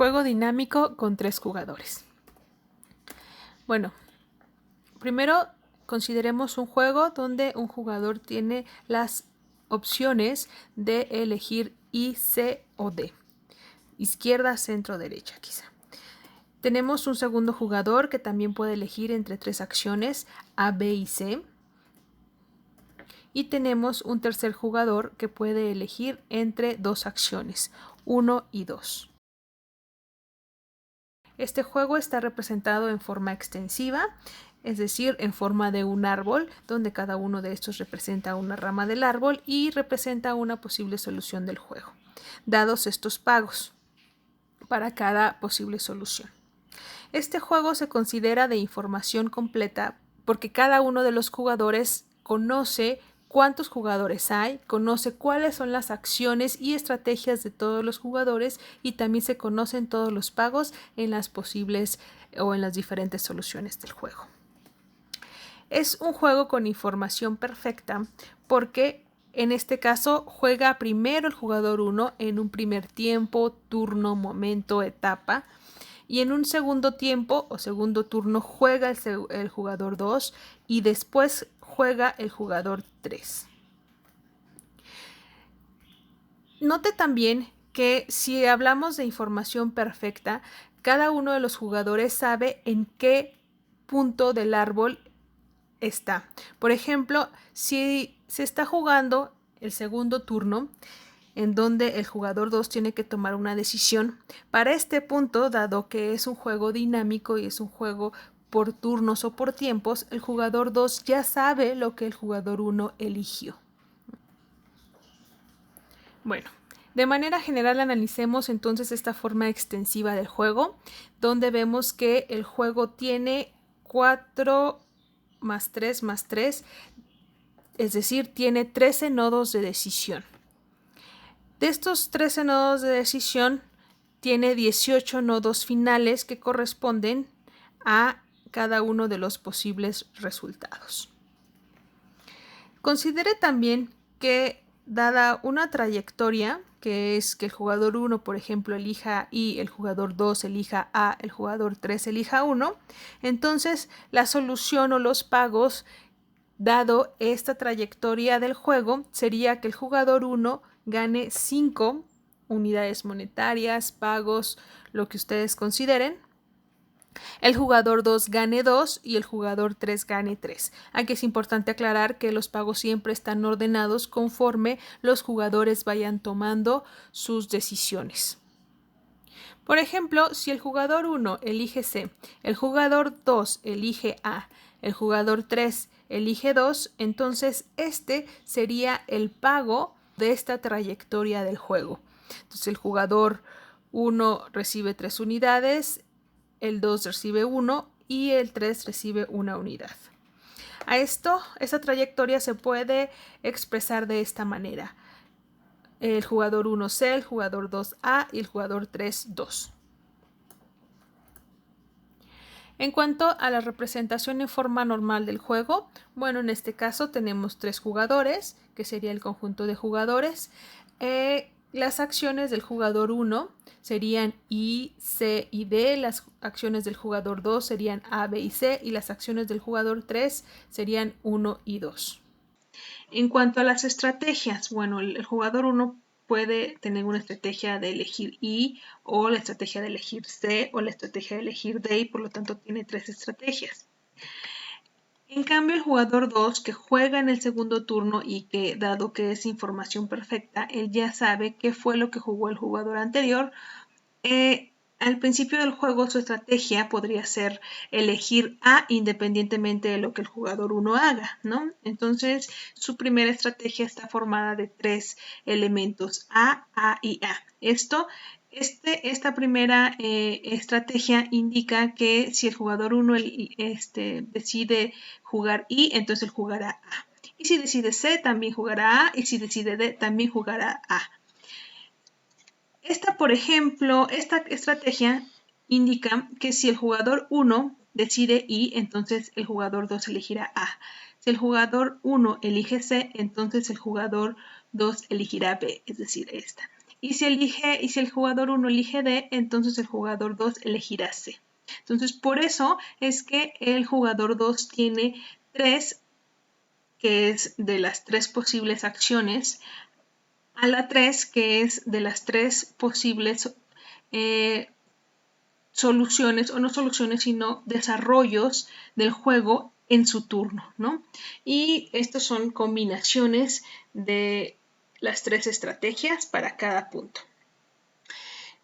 Juego dinámico con 3 jugadores. Bueno, primero consideremos un juego donde un jugador tiene las opciones de elegir I, C o D. Izquierda, centro, derecha quizá. Tenemos un segundo jugador que también puede elegir entre 3 acciones A, B y C. Y tenemos un tercer jugador que puede elegir entre 2 acciones, 1 y 2. Este juego está representado en forma extensiva, es decir, en forma de un árbol, donde cada uno de estos representa una rama del árbol y representa una posible solución del juego, dados estos pagos para cada posible solución. Este juego se considera de información completa porque cada uno de los jugadores conoce cuántos jugadores hay, conoce cuáles son las acciones y estrategias de todos los jugadores y también se conocen todos los pagos en las posibles o en las diferentes soluciones del juego. Es un juego con información perfecta porque en este caso juega primero el jugador 1 en un primer tiempo, turno, momento, etapa. Y en un segundo tiempo o segundo turno juega el jugador 2 y después juega el jugador 3. Note también que si hablamos de información perfecta, cada uno de los jugadores sabe en qué punto del árbol está. Por ejemplo, si se está jugando el segundo turno, en donde el jugador 2 tiene que tomar una decisión. Para este punto, dado que es un juego dinámico y es un juego por turnos o por tiempos, el jugador 2 ya sabe lo que el jugador 1 eligió. Bueno, de manera general analicemos entonces esta forma extensiva del juego, donde vemos que el juego tiene 4 más 3 más 3, es decir, tiene 13 nodos de decisión. De estos 13 nodos de decisión, tiene 18 nodos finales que corresponden a cada uno de los posibles resultados. Considere también que, dada una trayectoria, que es que el jugador 1, por ejemplo, elija I, el jugador 2 elija A, el jugador 3 elija 1, entonces la solución o los pagos, dado esta trayectoria del juego, sería que el jugador 1 gane 5 unidades monetarias, pagos, lo que ustedes consideren. El jugador 2 gane 2 y el jugador 3 gane 3. Aquí es importante aclarar que los pagos siempre están ordenados conforme los jugadores vayan tomando sus decisiones. Por ejemplo, si el jugador 1 elige C, el jugador 2 elige A, el jugador 3 elige 2, entonces este sería el pago de esta trayectoria del juego. Entonces el jugador 1 recibe 3 unidades, el 2 recibe 1 y el 3 recibe 1 unidad. A esta trayectoria se puede expresar de esta manera. El jugador 1 C, el jugador 2 A y el jugador 3 2. En cuanto a la representación en forma normal del juego, bueno, en este caso tenemos 3 jugadores, que sería el conjunto de jugadores. Las acciones del jugador 1 serían I, C y D, las acciones del jugador 2 serían A, B y C, y las acciones del jugador 3 serían 1 y 2. En cuanto a las estrategias, bueno, el jugador 1 puede tener una estrategia de elegir I, o la estrategia de elegir C, o la estrategia de elegir D, y por lo tanto tiene 3 estrategias. En cambio, el jugador 2, que juega en el segundo turno y que, dado que es información perfecta, él ya sabe qué fue lo que jugó el jugador anterior. Al principio del juego su estrategia podría ser elegir A independientemente de lo que el jugador 1 haga, ¿no? Entonces su primera estrategia está formada de 3 elementos A y A. Esta primera estrategia indica que si el jugador 1 decide jugar I, entonces él jugará A. Y si decide C, también jugará A. Y si decide D, también jugará A. Por ejemplo, esta estrategia indica que si el jugador 1 decide I, entonces el jugador 2 elegirá A. Si el jugador 1 elige C, entonces el jugador 2 elegirá B, es decir, esta. y si el jugador 1 elige D, entonces el jugador 2 elegirá C. Entonces, por eso es que el jugador 2 tiene 3, que es de las 3 posibles acciones, a la 3, que es de las 3 posibles soluciones, o no soluciones, sino desarrollos del juego en su turno, ¿no? Y estos son combinaciones de las 3 estrategias para cada punto.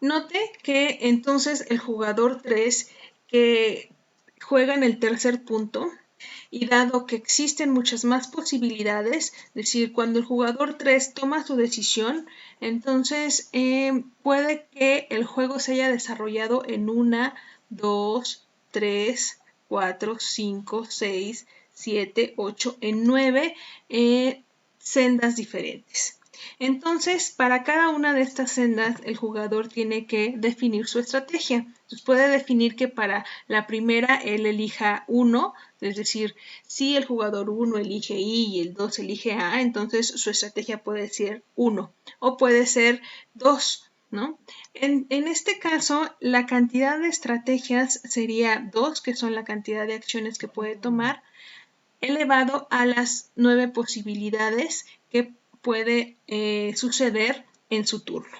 Note que entonces el jugador 3 que juega en el tercer punto, y dado que existen muchas más posibilidades, es decir, cuando el jugador 3 toma su decisión, entonces puede que el juego se haya desarrollado en 1, 2, 3, 4, 5, 6, 7, 8, en 9 sendas diferentes. Entonces, para cada una de estas sendas, el jugador tiene que definir su estrategia. Entonces, puede definir que para la primera él elija 1, es decir, si el jugador 1 elige I y el 2 elige A, entonces su estrategia puede ser 1 o puede ser 2, ¿no? En este caso, la cantidad de estrategias sería 2, que son la cantidad de acciones que puede tomar, elevado a las 9 posibilidades que puede suceder en su turno.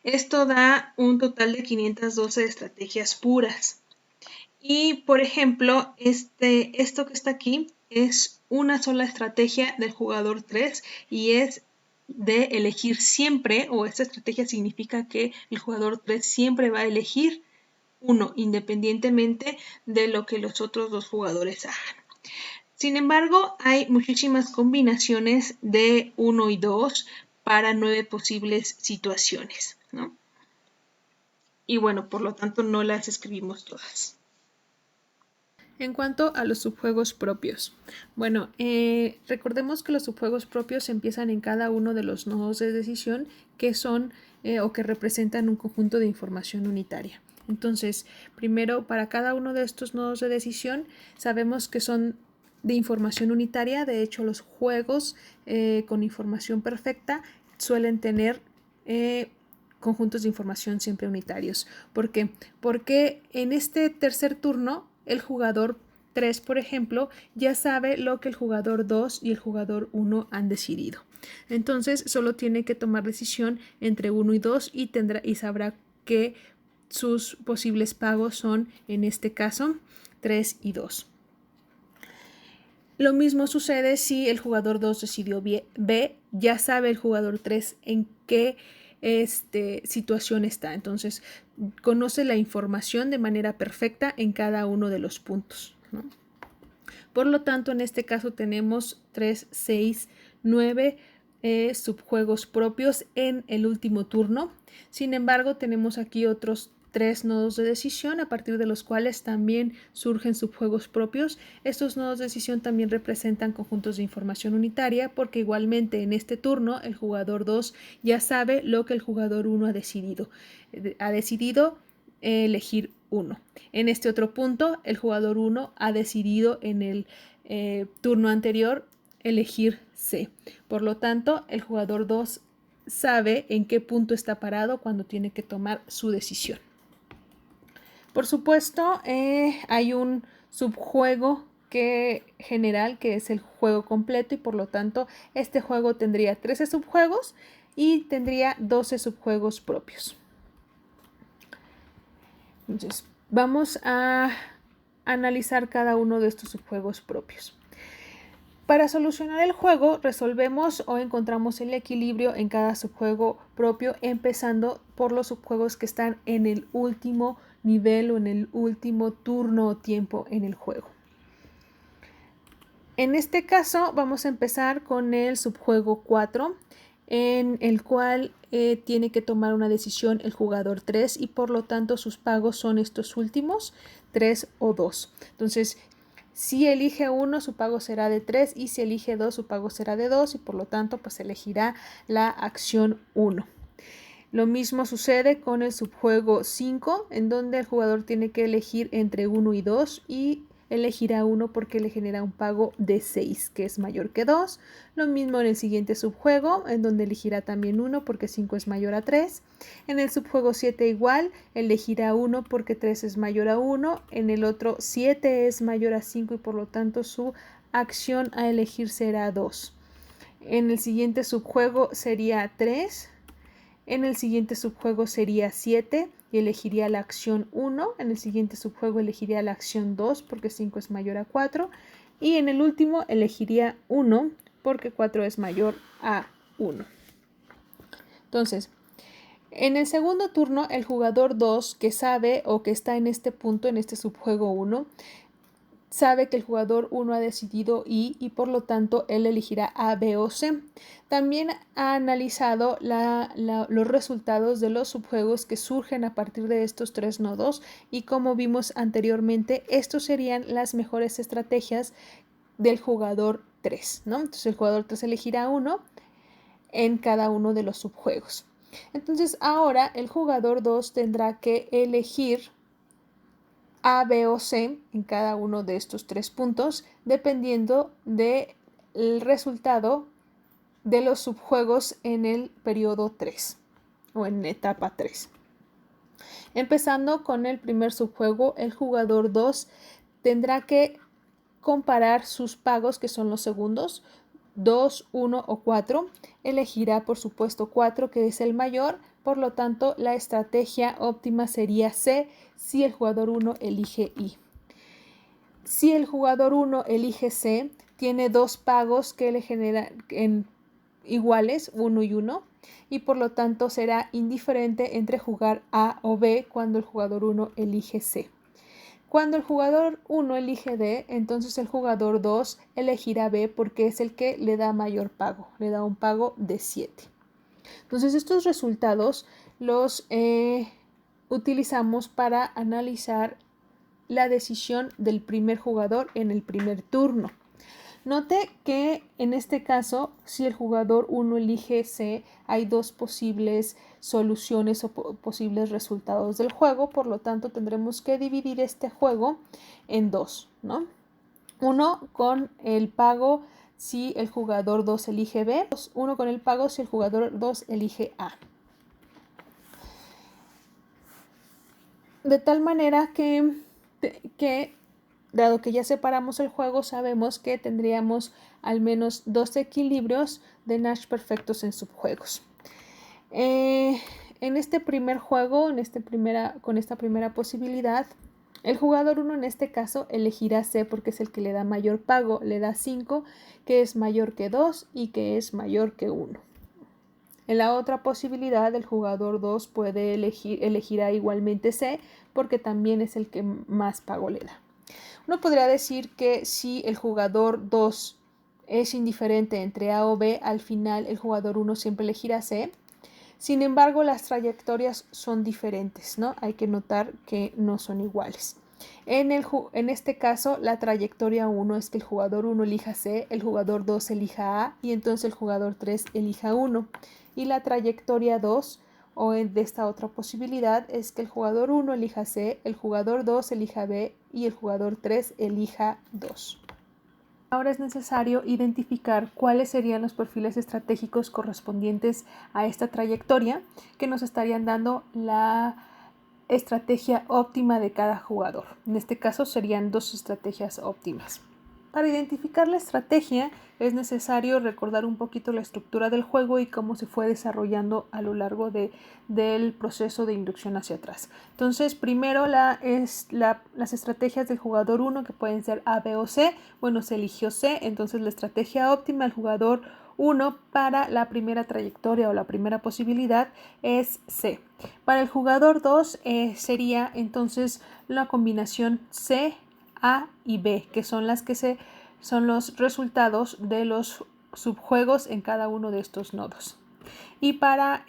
Esto da un total de 512 estrategias puras. Y, por ejemplo, esto que está aquí es una sola estrategia del jugador 3 y es de elegir siempre, o esta estrategia significa que el jugador 3 siempre va a elegir 1, independientemente de lo que los otros dos jugadores hagan. Sin embargo, hay muchísimas combinaciones de 1 y 2 para 9 posibles situaciones, ¿no? Y bueno, por lo tanto no las escribimos todas. En cuanto a los subjuegos propios, bueno, recordemos que los subjuegos propios empiezan en cada uno de los nodos de decisión que son o que representan un conjunto de información unitaria. Entonces, primero, para cada uno de estos nodos de decisión, sabemos que son de información unitaria. De hecho, los juegos con información perfecta suelen tener conjuntos de información siempre unitarios. ¿Por qué? Porque en este tercer turno, el jugador 3, por ejemplo, ya sabe lo que el jugador 2 y el jugador 1 han decidido. Entonces, solo tiene que tomar decisión entre 1 y 2 y sabrá que sus posibles pagos son, en este caso, 3 y 2. Lo mismo sucede si el jugador 2 decidió B, ya sabe el jugador 3 en qué situación está. Entonces, conoce la información de manera perfecta en cada uno de los puntos, ¿no? Por lo tanto, en este caso tenemos 3, 6, 9 subjuegos propios en el último turno. Sin embargo, tenemos aquí otros 3 nodos de decisión a partir de los cuales también surgen subjuegos propios. Estos nodos de decisión también representan conjuntos de información unitaria porque igualmente en este turno el jugador 2 ya sabe lo que el jugador 1 ha decidido. Ha decidido elegir 1. En este otro punto el jugador 1 ha decidido en el turno anterior elegir C. Por lo tanto, el jugador 2 sabe en qué punto está parado cuando tiene que tomar su decisión. Por supuesto, hay un subjuego general que es el juego completo y por lo tanto este juego tendría 13 subjuegos y tendría 12 subjuegos propios. Entonces, vamos a analizar cada uno de estos subjuegos propios. Para solucionar el juego, resolvemos o encontramos el equilibrio en cada subjuego propio, empezando por los subjuegos que están en el último nivel o en el último turno o tiempo en el juego. En este caso, vamos a empezar con el subjuego 4, en el cual tiene que tomar una decisión el jugador 3 y por lo tanto sus pagos son estos últimos, 3 o 2. Entonces, si elige 1, su pago será de 3 y si elige 2, su pago será de 2 y por lo tanto pues elegirá la acción 1. Lo mismo sucede con el subjuego 5, en donde el jugador tiene que elegir entre 1 y 2 y elegirá 1 porque le genera un pago de 6, que es mayor que 2. Lo mismo en el siguiente subjuego, en donde elegirá también 1 porque 5 es mayor a 3. En el subjuego 7 igual, elegirá 1 porque 3 es mayor a 1. En el otro 7 es mayor a 5 y por lo tanto su acción a elegir será 2. En el siguiente subjuego sería 3. En el siguiente subjuego sería 7 y elegiría la acción 1. En el siguiente subjuego elegiría la acción 2 porque 5 es mayor a 4. Y en el último elegiría 1 porque 4 es mayor a 1. Entonces, en el segundo turno, el jugador 2 que sabe o que está en este punto, en este subjuego 1, sabe que el jugador 1 ha decidido y por lo tanto él elegirá A, B o C. También ha analizado los resultados de los subjuegos que surgen a partir de estos tres nodos y como vimos anteriormente, estos serían las mejores estrategias del jugador 3, ¿no? Entonces el jugador 3 elegirá 1 en cada uno de los subjuegos. Entonces ahora el jugador 2 tendrá que elegir A, B o C en cada uno de estos tres puntos, dependiendo del resultado de los subjuegos en el periodo 3 o en etapa 3. Empezando con el primer subjuego, el jugador 2 tendrá que comparar sus pagos, que son los segundos, 2, 1 o 4. Elegirá, por supuesto, 4, que es el mayor. Por lo tanto, la estrategia óptima sería C si el jugador 1 elige I. Si el jugador 1 elige C, tiene dos pagos que le generan iguales, 1 y 1, y por lo tanto será indiferente entre jugar A o B cuando el jugador 1 elige C. Cuando el jugador 1 elige D, entonces el jugador 2 elegirá B porque es el que le da mayor pago, le da un pago de 7. Entonces estos resultados los utilizamos para analizar la decisión del primer jugador en el primer turno. Note que en este caso, si el jugador 1 elige C, hay dos posibles soluciones o posibles resultados del juego, por lo tanto tendremos que dividir este juego en dos, ¿no? Uno con el pago si el jugador 2 elige B, uno con el pago si el jugador 2 elige A. De tal manera que dado que ya separamos el juego, sabemos que tendríamos al menos dos equilibrios de Nash perfectos en subjuegos. En este primer juego, con esta primera posibilidad, el jugador 1 en este caso elegirá C porque es el que le da mayor pago, le da 5, que es mayor que 2 y que es mayor que 1. En la otra posibilidad, el jugador 2 puede elegirá igualmente C porque también es el que más pago le da. Uno podría decir que si el jugador 2 es indiferente entre A o B, al final el jugador 1 siempre elegirá C. Sin embargo, las trayectorias son diferentes, ¿no? Hay que notar que no son iguales. En este caso, la trayectoria 1 es que el jugador 1 elija C, el jugador 2 elija A y entonces el jugador 3 elija 1. Y la trayectoria 2 o de esta otra posibilidad es que el jugador 1 elija C, el jugador 2 elija B y el jugador 3 elija 2. Ahora es necesario identificar cuáles serían los perfiles estratégicos correspondientes a esta trayectoria que nos estarían dando la estrategia óptima de cada jugador. En este caso serían dos estrategias óptimas. Para identificar la estrategia es necesario recordar un poquito la estructura del juego y cómo se fue desarrollando a lo largo del proceso de inducción hacia atrás. Entonces, primero las estrategias del jugador 1 que pueden ser A, B o C. Bueno, se eligió C, entonces la estrategia óptima del jugador 1 para la primera trayectoria o la primera posibilidad es C. Para el jugador 2 sería entonces la combinación C, A y B, que son los resultados de los subjuegos en cada uno de estos nodos. Y para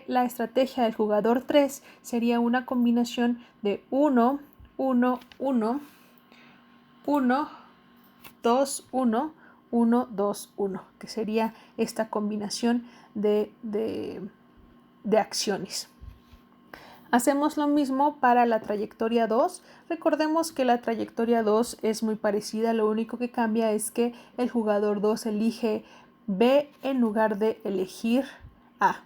la estrategia del jugador 3 sería una combinación de 1, 1, 1, 1, 2, 1, 1, 2, 1, que sería esta combinación de acciones. Hacemos lo mismo para la trayectoria 2. Recordemos que la trayectoria 2 es muy parecida, lo único que cambia es que el jugador 2 elige B en lugar de elegir A.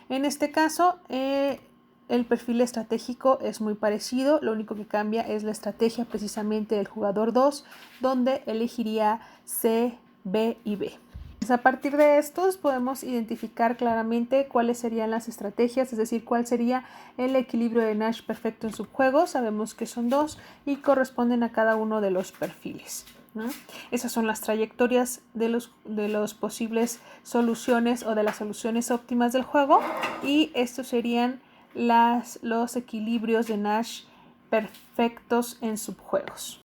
En este caso, el perfil estratégico es muy parecido, lo único que cambia es la estrategia precisamente del jugador 2, donde elegiría C, B y B. A partir de estos podemos identificar claramente cuáles serían las estrategias, es decir, cuál sería el equilibrio de Nash perfecto en subjuegos. Sabemos que son 2 y corresponden a cada uno de los perfiles, ¿no? Esas son las trayectorias de los posibles soluciones o de las soluciones óptimas del juego, y estos serían los equilibrios de Nash perfectos en subjuegos.